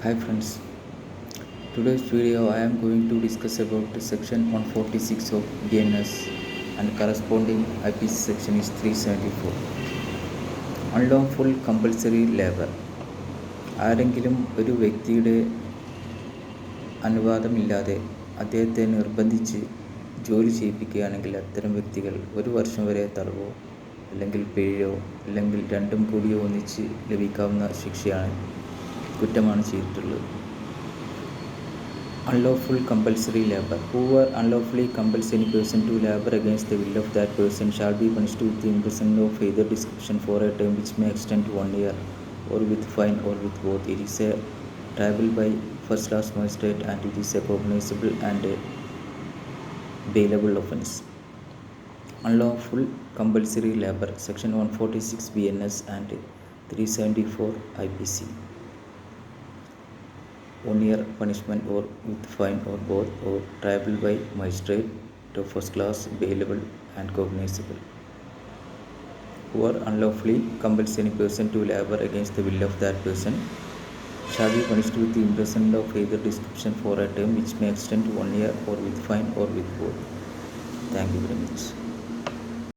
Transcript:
Hi friends, today's video I am going to discuss about the section 146 of BNS and corresponding IPC section is 374. Unlawful compulsory labor. ആരെങ്കിലും ഒരു വ്യക്തിയുടെ അനുവാദമില്ലാതെ അദ്ദേഹത്തെ നിർബന്ധിച്ച് ജോലി ചെയ്യിപ്പിക്കുകയാണെങ്കിൽ അത്തരം വ്യക്തികൾ 1 വർഷം വരെ തടവോ അല്ലെങ്കിൽ പിഴയോ അല്ലെങ്കിൽ രണ്ടും കൂടിയോ ഒന്നിച്ച് ലഭിക്കാവുന്ന കുറ്റമാണ് ചെയ്തിട്ടുള്ളത്. Unlawful compulsory labor. Whoever unlawfully compels any person to labor against the will of that person shall be punished with the imprisonment of either description for a term which may extend to 1 year, or with fine, or with both. It is a triable by first class magistrate, and it is a cognizable and a bailable offence. Unlawful compulsory labor, section 146 BNS and 374 IPC. 1 year punishment or with fine or both, or triable by magistrate to first class, bailable and cognizable. Whoever unlawfully compels any person to labor against the will of that person shall be punished with the imprisonment of either description for a term which may extend to 1 year, or with fine, or with both. Thank you very much.